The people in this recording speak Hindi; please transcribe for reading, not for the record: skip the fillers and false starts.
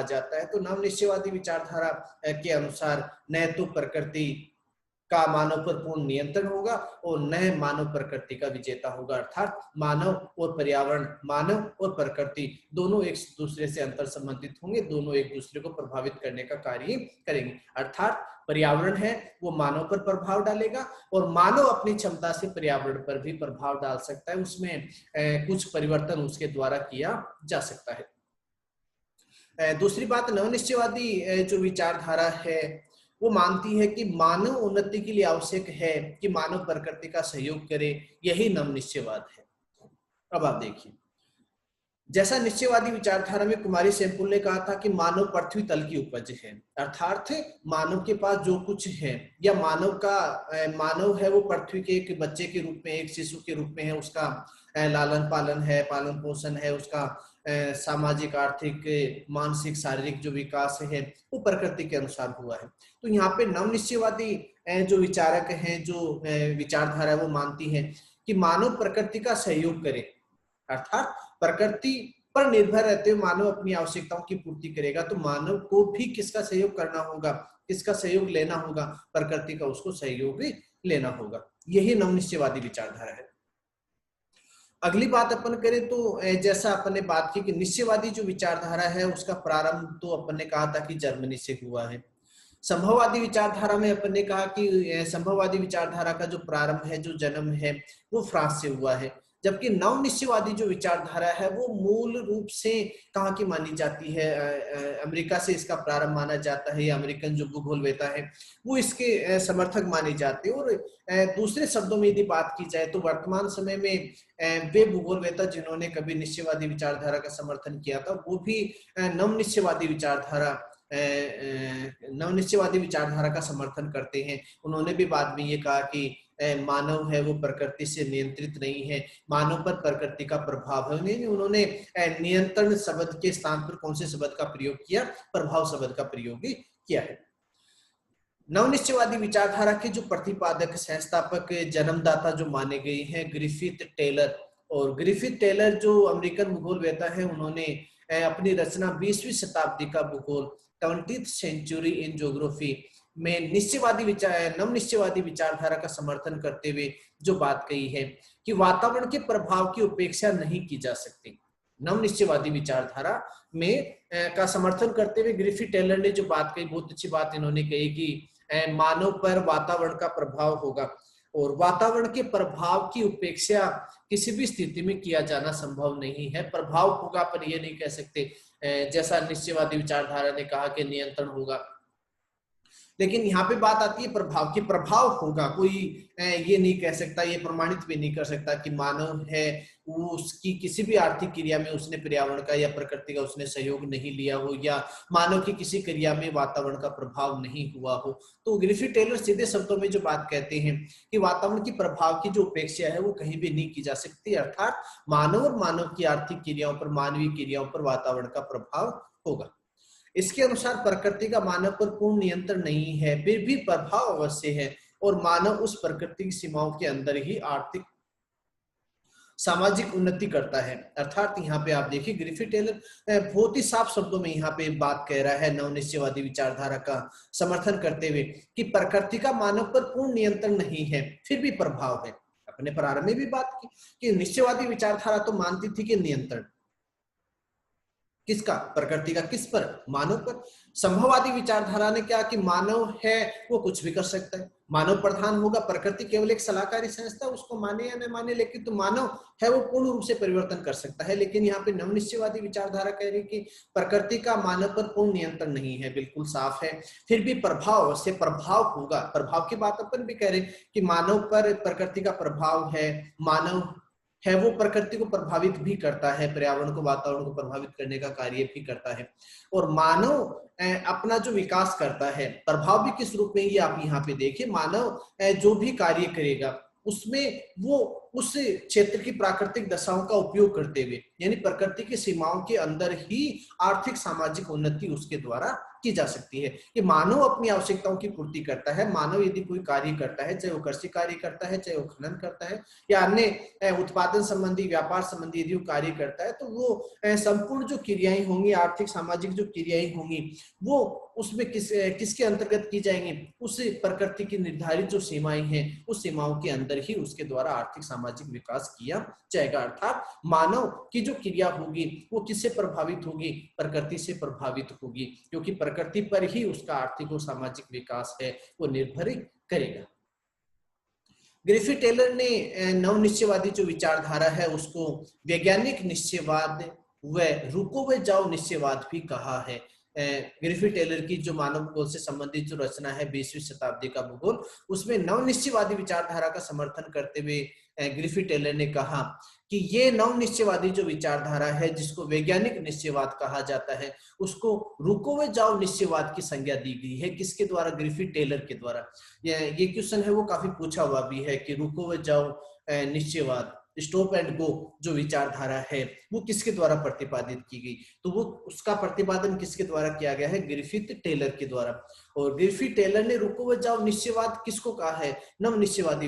जाता है। तो नव निश्चयवादी विचारधारा के अनुसार न तो प्रकृति का मानव पर पूर्ण नियंत्रण होगा और न मानव प्रकृति का विजेता होगा, अर्थात मानव और पर्यावरण, मानव और प्रकृति दोनों एक दूसरे से अंतर संबंधित होंगे, दोनों एक दूसरे को प्रभावित करने का कार्य करेंगे। अर्थात पर्यावरण है वो मानव पर प्रभाव डालेगा और मानव अपनी क्षमता से पर्यावरण पर भी प्रभाव डाल सकता है, उसमें कुछ परिवर्तन उसके द्वारा किया जा सकता है। दूसरी बात, नवनिश्चयवादी जो विचारधारा है वो मानती है कि मानव उन्नति के लिए आवश्यक है कि मानव प्रकृति का सहयोग करे, यही नवनिश्चयवाद है। अब आप देखिए, जैसा निश्चयवादी विचारधारा में कुमारी सेमपुल ने कहा था कि मानव पृथ्वी तल की उपज है, अर्थात मानव के पास जो कुछ है या मानव है वो पृथ्वी के एक बच्चे के रूप में, एक शिशु के रूप में है, उसका लालन पालन है, पालन पोषण है, उसका सामाजिक, आर्थिक, मानसिक, शारीरिक जो विकास है वो प्रकृति के अनुसार हुआ है। तो यहाँ पे नवनिश्चयवादी जो विचारक हैं, जो विचारधारा है वो मानती है कि मानव प्रकृति का सहयोग करे, अर्थात प्रकृति पर निर्भर रहते हुए मानव अपनी आवश्यकताओं की पूर्ति करेगा। तो मानव को भी किसका सहयोग करना होगा, किसका सहयोग लेना होगा, प्रकृति का उसको सहयोग भी लेना होगा। यही नवनिश्चयवादी विचारधारा है। अगली बात अपन करें तो जैसा अपन ने बात की कि निश्चयवादी जो विचारधारा है उसका प्रारंभ तो अपन ने कहा था कि जर्मनी से हुआ है। संभववादी विचारधारा में अपन ने कहा कि संभववादी विचारधारा का जो प्रारंभ है, जो जन्म है, वो फ्रांस से हुआ है। जबकि नव निश्चयवादी जो विचारधारा है वो मूल रूप से कहाँ की मानी जाती है, अमेरिका से इसका प्रारंभ माना जाता है। अमेरिकन जो भूगोलवेता है वो इसके समर्थक माने जाते हैं। और दूसरे शब्दों में यदि बात की जाए तो वर्तमान समय में वे भूगोलवेता जिन्होंने कभी निश्चयवादी विचारधारा का समर्थन किया था वो भी नवनिश्चयवादी विचारधारा का समर्थन करते हैं। उन्होंने भी बाद में ये कहा कि मानव है वो प्रकृति से नियंत्रित नहीं है, मानव पर प्रकृति का प्रभाव है। उन्होंने नियंत्रण शब्द के स्थान पर कौन से शब्द का प्रयोग किया, प्रभाव शब्द का प्रयोग किया है। नवनिश्चयवादी विचारधारा के जो प्रतिपादक, संस्थापक, जन्मदाता जो माने गए हैं ग्रिफिथ टेलर। और ग्रिफिथ टेलर जो अमेरिकन भूगोलवेता है, उन्होंने अपनी रचना 20वीं शताब्दी का भूगोल 20th सेंचुरी इन ज्योग्राफी में नवनिश्चयवादी विचारधारा का समर्थन करते हुए जो बात कही है कि वातावरण के प्रभाव की उपेक्षा नहीं की जा सकती। नवनिश्चयवादी विचारधारा में का समर्थन करते हुए ग्रिफिथ टेलर ने जो बात कही, बहुत अच्छी बात इन्होंने कही कि मानव पर वातावरण का प्रभाव होगा और वातावरण के प्रभाव की उपेक्षा किसी भी स्थिति में किया जाना संभव नहीं है। प्रभाव होगा पर ये नहीं कह सकते जैसा निश्चयवादी विचारधारा ने कहा कि नियंत्रण होगा, लेकिन यहाँ पे बात आती है प्रभाव की। प्रभाव होगा, कोई ये नहीं कह सकता, ये प्रमाणित भी नहीं कर सकता कि मानव है वो उसकी किसी भी आर्थिक क्रिया में उसने पर्यावरण का या प्रकृति का उसने सहयोग नहीं लिया हो, या मानव की किसी क्रिया में वातावरण का प्रभाव नहीं हुआ हो। तो ग्रिफिथ टेलर सीधे शब्दों में जो बात कहते हैं कि वातावरण की प्रभाव की जो उपेक्षा है वो कहीं भी नहीं की जा सकती, अर्थात मानव और मानव की आर्थिक क्रियाओं पर, मानवीय क्रियाओं पर वातावरण का प्रभाव होगा। इसके अनुसार प्रकृति का मानव पर पूर्ण नियंत्रण नहीं है, फिर भी प्रभाव अवश्य है और मानव उस प्रकृति की सीमाओं के अंदर ही आर्थिक सामाजिक उन्नति करता है। अर्थात यहाँ पे आप देखिए ग्रिफिथ टेलर बहुत ही साफ शब्दों में यहाँ पे बात कह रहा है नवनिश्चयवादी विचारधारा का समर्थन करते हुए कि प्रकृति का मानव पर पूर्ण नियंत्रण नहीं है, फिर भी प्रभाव है। अपने प्रारंभ में भी बात की कि निश्चयवादी विचारधारा तो मानती थी कि नियंत्रण किसका, प्रकृति का, किस पर, मानव पर। संभववादी विचारधारा ने क्या कि मानव है वो कुछ भी कर सकता है, मानव प्रधान होगा, प्रकृति केवल एक सलाहकारी संस्था, उसको माने या न माने, लेकिन तो मानव है वो पूर्ण रूप से परिवर्तन कर सकता है। लेकिन यहाँ पे नवनिश्चयवादी विचारधारा कह रही कि प्रकृति का मानव पर पूर्ण नियंत्रण नहीं है, बिल्कुल साफ है, फिर भी प्रभाव अवश्य, प्रभाव होगा। प्रभाव की बात अपन भी कह रहे कि मानव पर प्रकृति का प्रभाव है, मानव है वो प्रकृति को प्रभावित भी करता है, पर्यावरण को, वातावरण को प्रभावित करने का कार्य भी करता है। और मानव अपना जो विकास करता है, प्रभाव भी किस रूप में, ये आप यहाँ पे देखिए, मानव जो भी कार्य करेगा उसमें वो उस क्षेत्र की प्राकृतिक दशाओं का उपयोग करते हुए, यानी प्रकृति की सीमाओं के अंदर ही आर्थिक सामाजिक उन्नति उसके द्वारा की जा सकती है। कि मानव अपनी आवश्यकताओं की पूर्ति करता है। मानव यदि कोई कार्य करता है, चाहे वो कृषि कार्य करता है, चाहे वो खनन करता है या अन्य उत्पादन संबंधी, व्यापार संबंधी यदि वो कार्य करता है, तो वो संपूर्ण जो क्रियाएं होंगी, आर्थिक सामाजिक जो क्रियाएं होंगी, वो उसमें किसके अंतर्गत की जाएंगी? उस प्रकृति की निर्धारित जो सीमाएं हैं, उस सीमाओं के अंदर ही उसके द्वारा आर्थिक सामाजिक विकास किया जाएगा। अर्थात मानव की जो क्रिया होगी वो किससे प्रभावित होगी? प्रकृति से प्रभावित होगी, क्योंकि प्रकृति पर ही उसका आर्थिक और सामाजिक विकास है वो निर्भर करेगा। ग्रिफिथ टेलर ने नव निश्चयवादी जो विचारधारा है उसको वैज्ञानिक निश्चयवाद व रुको व जाओ निश्चयवाद भी कहा है। ग्रिफिथ टेलर की जो मानव भूगोल से संबंधित जो रचना है 20वीं शताब्दी का भूगोल, उसमें नव निश्चयवादी विचारधारा का समर्थन करते हुए ग्रिफिथ टेलर ने कहा कि ये नव निश्चयवादी जो विचारधारा है, जिसको वैज्ञानिक निश्चयवाद कहा जाता है, उसको रुको व जाओ निश्चयवाद की संज्ञा दी गई है। किसके द्वारा? ग्रिफिथ टेलर के द्वारा। ये क्वेश्चन है वो काफी पूछा हुआ भी है कि रुको व जाओ निश्चयवाद, स्टॉप एंड गो जो विचारधारा है वो किसके द्वारा प्रतिपादित की गई? तो वो उसका प्रतिपादन किसके द्वारा किया गया है? ग्रिफिथ टेलर के द्वारा। और ग्रिफिथ टेलर ने रुको व जाओ निश्चयवाद किसको कहा है? नव निश्चयवादी